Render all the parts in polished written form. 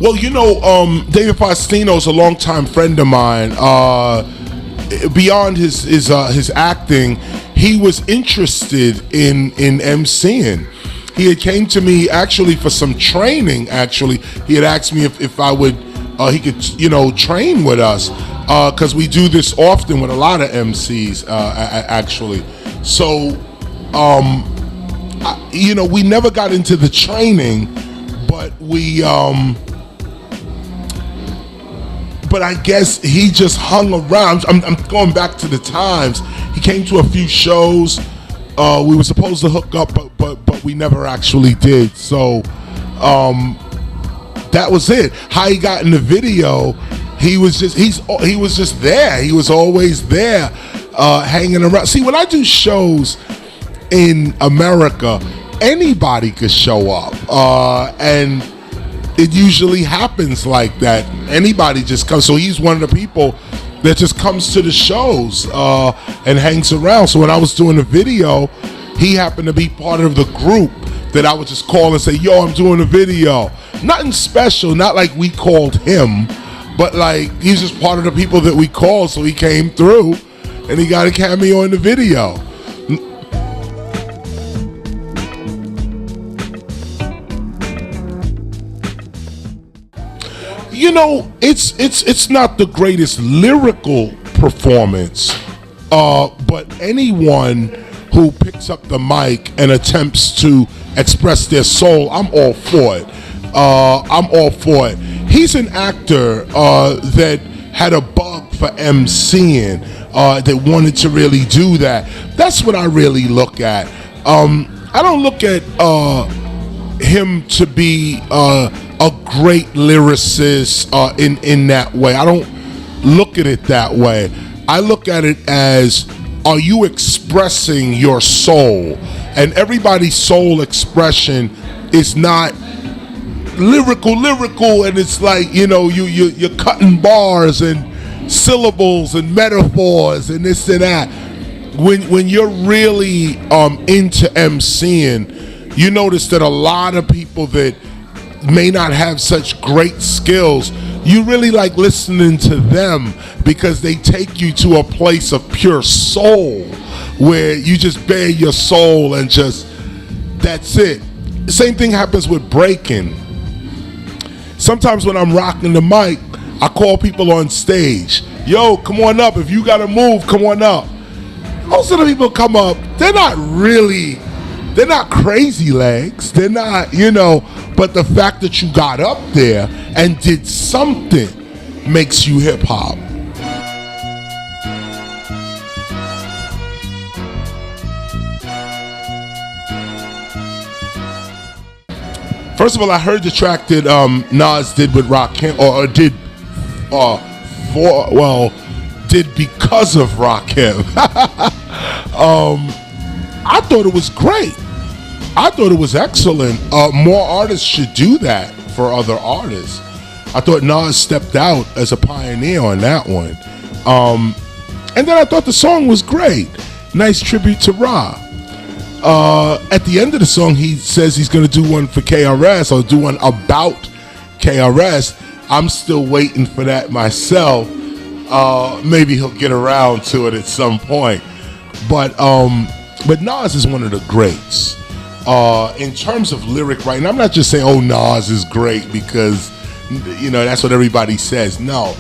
Well, David Faustino's a longtime friend of mine. Beyond his acting, he was interested in MCing. He had came to me actually for some training. Actually, he had asked me if I would, he could, train with us, because we do this often with a lot of MCs, actually. So, we never got into the training, but but I guess he just hung around. I'm going back to the times. He came to a few shows. We were supposed to hook up, but we never actually did. So that was it. How he got in the video, he was just there. He was always there, hanging around. See, when I do shows in America, anybody could show up, and it usually happens like that. Anybody just comes. So he's one of the people that just comes to the shows and hangs around. So when I was doing the video, he happened to be part of the group that I would just call and say, yo, I'm doing a video. Nothing special, not like we called him, but like he's just part of the people that we called. So he came through and he got a cameo in the video. It's not the greatest lyrical performance, but anyone who picks up the mic and attempts to express their soul, I'm all for it. He's an actor that had a bug for MCing, that wanted to really do that. That's what I really look at. I don't look at him to be a great lyricist in that way. I don't look at it that way. I look at it as, are you expressing your soul? And everybody's soul expression is not lyrical, and it's like, you're cutting bars and syllables and metaphors and this and that. When you're really into MCing, you notice that a lot of people that may not have such great skills, you really like listening to them because they take you to a place of pure soul where you just bare your soul and just, that's it. The same thing happens with breaking. Sometimes when I'm rocking the mic, I call people on stage. Yo, come on up. If you gotta move, come on up. Most of the people come up, they're not crazy legs. They're not, but the fact that you got up there and did something makes you hip hop. First of all, I heard the track that Nas did with Rakim, or did because of Rakim. I thought it was great. I thought it was excellent. More artists should do that for other artists. I thought Nas stepped out as a pioneer on that one. And then I thought the song was great. Nice tribute to Ra. At the end of the song, he says he's going to do one for KRS, or do one about KRS. I'm still waiting for that myself. Maybe he'll get around to it at some point. But Nas is one of the greats. In terms of lyric writing, I'm not just saying, oh, Nas is great because, that's what everybody says. No,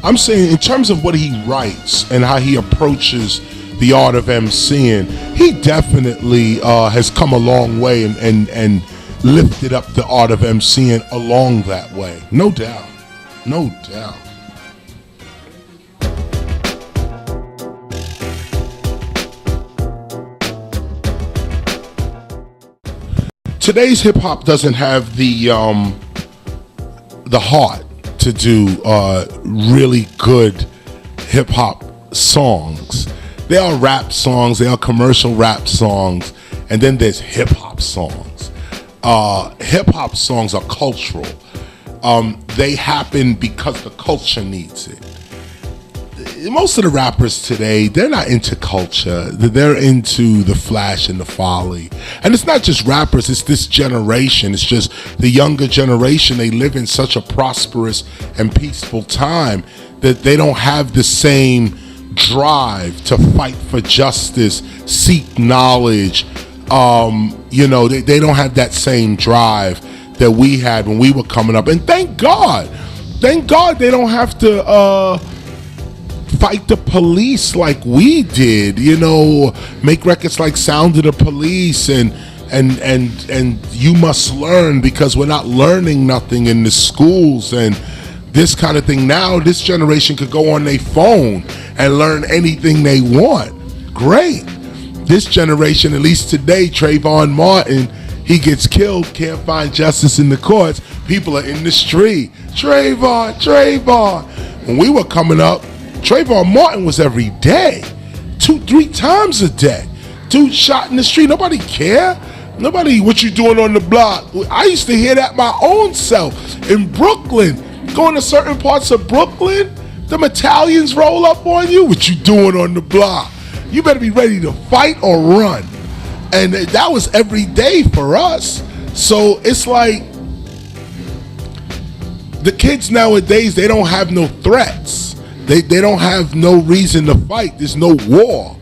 I'm saying in terms of what he writes and how he approaches the art of MCing, he definitely has come a long way and lifted up the art of MCing along that way. No doubt. No doubt. Today's hip hop doesn't have the heart to do really good hip hop songs. There are rap songs, there are commercial rap songs, and then there's hip hop songs. Hip hop songs are cultural. They happen because the culture needs it. most of the rappers today, they're not into culture. They're into the flash and the folly. And it's not just rappers, it's this generation. It's just the younger generation. They live in such a prosperous and peaceful time that they don't have the same drive to fight for justice, seek knowledge. They don't have that same drive that we had when we were coming up. And thank God they don't have to fight the police like we did, make records like Sound of the Police and You Must Learn, because we're not learning nothing in the schools and this kind of thing. Now this generation could go on their phone and learn anything they want. Great. This generation, at least today, Trayvon Martin, he gets killed, can't find justice in the courts. People are in the street. Trayvon. When we were coming up, Trayvon Martin was every day, 2-3 times a day. Dude shot in the street. Nobody care. Nobody, what you doing on the block? I used to hear that my own self in Brooklyn. Going to certain parts of Brooklyn, them Italians roll up on you. What you doing on the block? You better be ready to fight or run. And that was every day for us. So it's like the kids nowadays, they don't have no threats. They don't have no reason to fight. There's no war.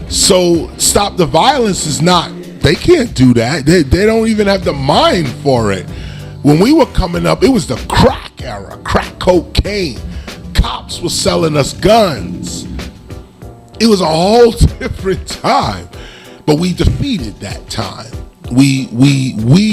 So Stop the Violence is not, they can't do that. They don't even have the mind for it. When we were coming up, it was the crack era, crack cocaine. Cops were selling us guns. It was a whole different time. But we defeated that time. We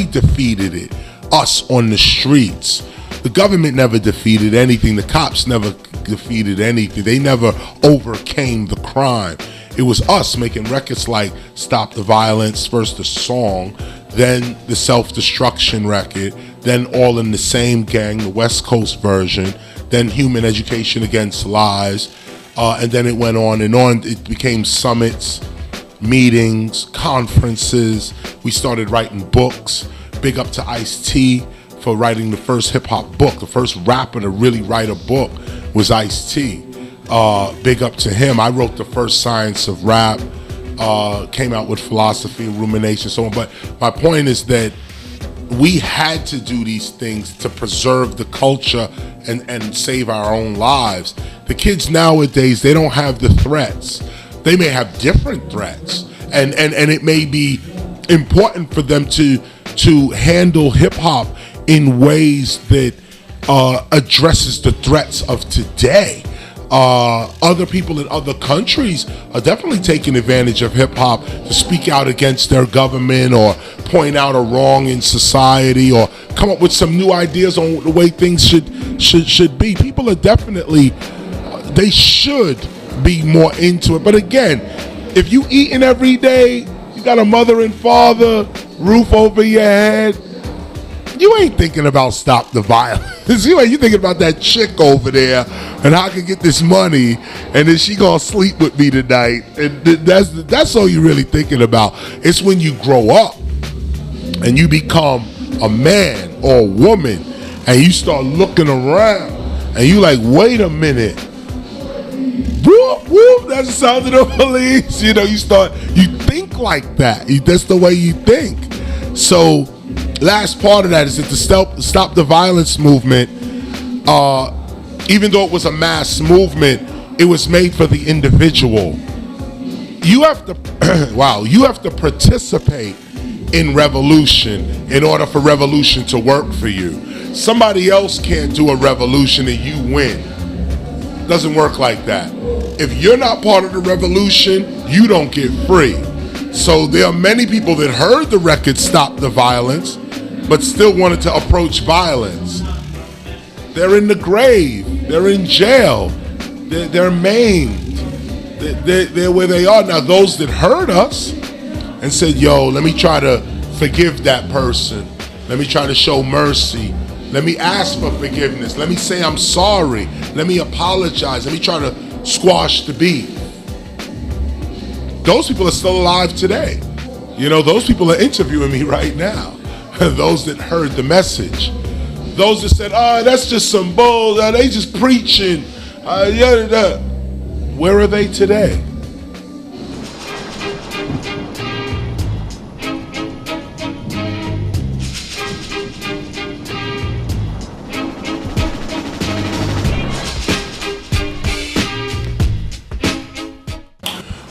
defeated it. Us on the streets. The government never defeated anything. The cops never defeated anything. They never overcame the crime. It was us making records like Stop the Violence, first the song, then the Self-Destruction record, then All in the Same Gang, the West Coast version, then Human Education Against Lies, and then it went on and on. It became summits, meetings, conferences. We started writing books. Big up to Ice-T for writing the first hip-hop book. The first rapper to really write a book was Ice-T. Big up to him. I wrote the first Science of Rap, came out with Philosophy and Rumination, so on. But my point is that we had to do these things to preserve the culture and save our own lives. The kids nowadays, they don't have the threats. They may have different threats, and it may be important for them to handle hip-hop in ways that addresses the threats of today. Other people in other countries are definitely taking advantage of hip-hop to speak out against their government or point out a wrong in society or come up with some new ideas on the way things should be. People are definitely, they should be more into it. But again, if you eating every day, you got a mother and father, roof over your head, you ain't thinking about Stop the Violence. You thinking about that chick over there and how I can get this money and then she gonna sleep with me tonight. And that's all you're really thinking about. It's when you grow up and you become a man or a woman and you start looking around and you like, wait a minute. Whoop, whoop, that's the Sound of the Police. You think like that. That's the way you think. So last part of that is that the Stop the Violence movement, even though it was a mass movement, it was made for the individual. You have to, you have to participate in revolution in order for revolution to work for you. Somebody else can't do a revolution and you win. Doesn't work like that. If you're not part of the revolution, you don't get free. So there are many people that heard the record Stop the Violence, but still wanted to approach violence. They're in the grave. They're in jail. They're maimed. They're where they are. Now, those that heard us and said, yo, let me try to forgive that person. Let me try to show mercy. Let me ask for forgiveness. Let me say I'm sorry. Let me apologize. Let me try to squash the beef. Those people are still alive today. Those people are interviewing me right now. Those that heard the message. Those that said, that's just some bull. They just preaching. Where are they today?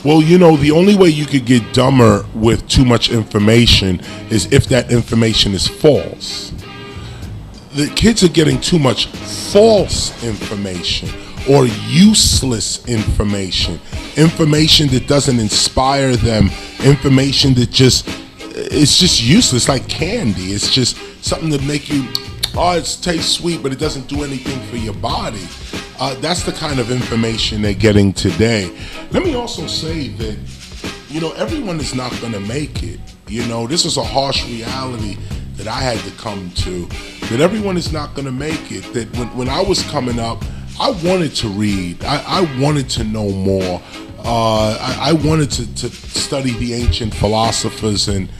Well, you know, the only way you could get dumber with too much information is if that information is false. The kids are getting too much false information or useless information, information that doesn't inspire them, information that it's just useless, like candy. It's just something that make you, oh, it tastes sweet, but it doesn't do anything for your body. That's the kind of information they're getting today. Let me also say that, you know, everyone is not going to make it. You know, this is a harsh reality that I had to come to, that everyone is not going to make it. That when I was coming up, I wanted to read. I wanted to know more. I wanted to study the ancient philosophers and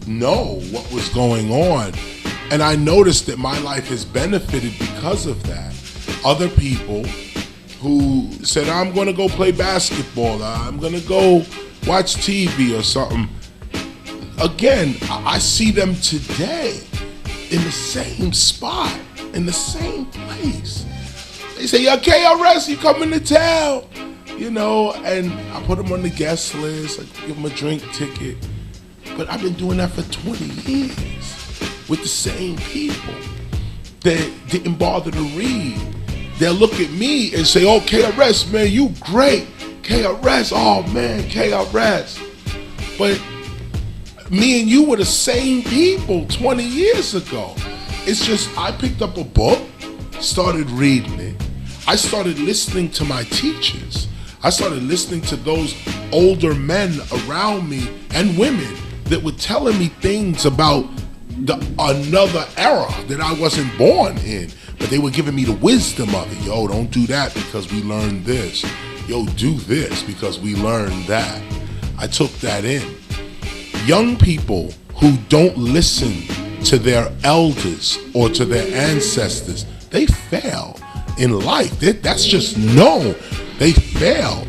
know what was going on. And I noticed that my life has benefited because of that. Other people who said, I'm going to go play basketball, I'm going to go watch TV or something. Again, I see them today in the same spot, in the same place. They say, yo, KRS, you coming to town? You know, and I put them on the guest list, I give them a drink ticket. But I've been doing that for 20 years. With the same people that didn't bother to read. They'll look at me and say, oh, KRS, man, you great. KRS, oh man, KRS. But me and you were the same people 20 years ago. It's just, I picked up a book, started reading it. I started listening to my teachers. I started listening to those older men around me and women that were telling me things about another era that I wasn't born in, but they were giving me the wisdom of it. Yo, don't do that because we learned this. Yo, do this because we learned that. I took that in. Young people who don't listen to their elders or to their ancestors, they fail in life. That's just known. They fail.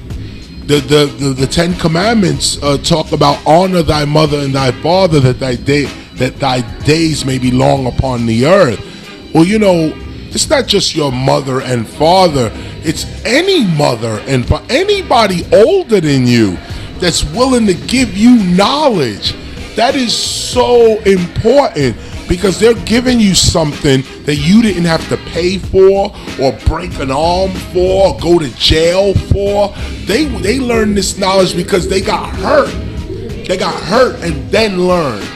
The Ten Commandments talk about honor thy mother and thy father that thy days may be long upon the earth. Well, you know, it's not just your mother and father. It's any mother and anybody older than you that's willing to give you knowledge. That is so important because they're giving you something that you didn't have to pay for or break an arm for or go to jail for. They learned this knowledge because they got hurt. They got hurt and then learned.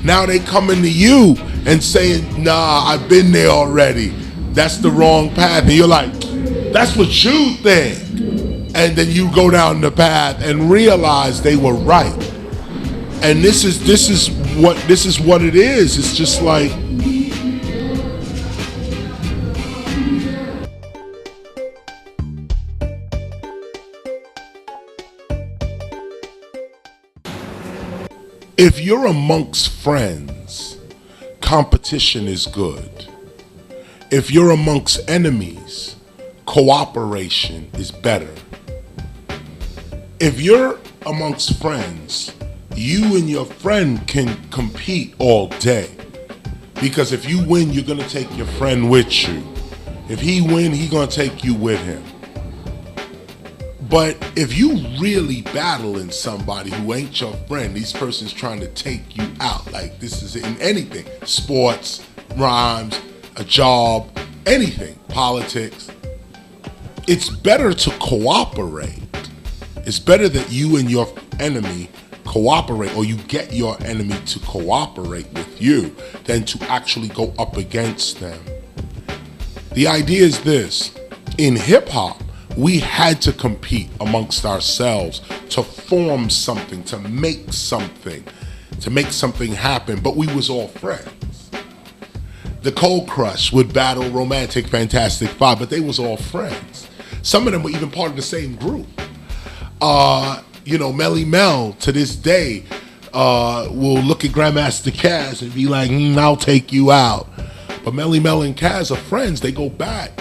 Now they coming to you and saying, nah, I've been there already. That's the wrong path. And you're like, that's what you think. And then you go down the path and realize they were right. And this is what it is. It's just like, if you're amongst friends, competition is good. If you're amongst enemies, cooperation is better. If you're amongst friends, you and your friend can compete all day. Because if you win, you're going to take your friend with you. If he win, he's going to take you with him. But if you really battling somebody who ain't your friend, these person's trying to take you out. Like this is in anything, sports, rhymes, a job, anything, politics. It's better to cooperate. It's better that you and your enemy cooperate, or you get your enemy to cooperate with you than to actually go up against them. The idea is this: in hip hop, we had to compete amongst ourselves to form something, to make something happen, but we was all friends. The Cold Crush would battle Romantic Fantastic Five, but they was all friends. Some of them were even part of the same group. You know, Melly Mel to this day will look at Grandmaster Caz and be like, I'll take you out. But Melly Mel and Caz are friends. They go back.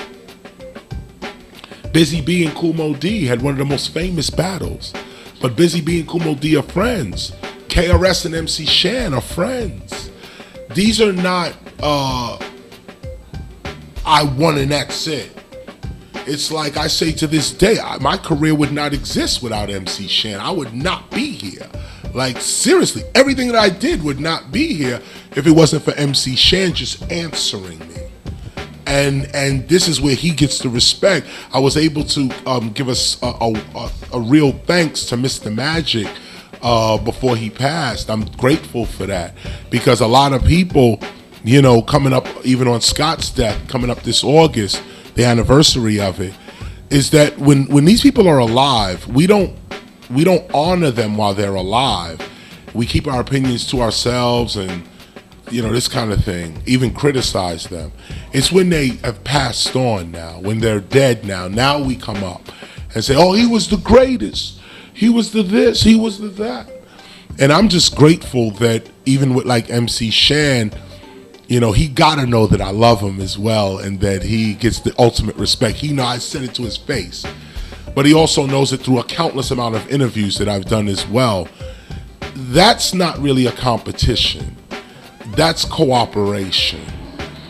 Busy B and Kumo D had one of the most famous battles. But Busy B and Kumo D are friends. KRS and MC Shan are friends. These are not, I won and that's it. It's like I say to this day, my career would not exist without MC Shan. I would not be here. Like, seriously, everything that I did would not be here if it wasn't for MC Shan just answering me. And this is where he gets the respect. I was able to give us a real thanks to Mr. Magic before he passed. I'm grateful for that, because a lot of people, you know, coming up, even on Scott's death, coming up this August, the anniversary of it, is that when these people are alive, we don't honor them while they're alive. We keep our opinions to ourselves and, you know, this kind of thing, even criticize them. It's when they have passed on now, when they're dead now we come up and say, oh, he was the greatest. He was the this, he was the that. And I'm just grateful that even with like MC Shan, you know, he gotta know that I love him as well and that he gets the ultimate respect. He knows I said it to his face, but he also knows it through a countless amount of interviews that I've done as well. That's not really a competition. That's cooperation.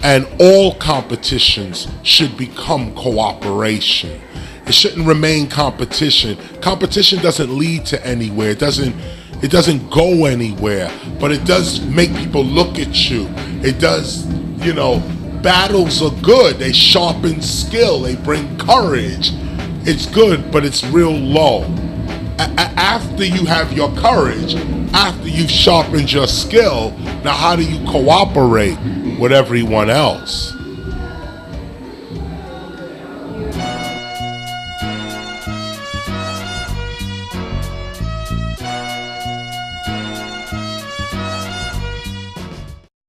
And all competitions should become cooperation. It shouldn't remain competition. Competition doesn't lead to anywhere. It doesn't go anywhere, but it does make people look at you. It does, you know, battles are good. They sharpen skill. They bring courage. It's good, but it's real low. After you have your courage, after you've sharpened your skill, now how do you cooperate with everyone else?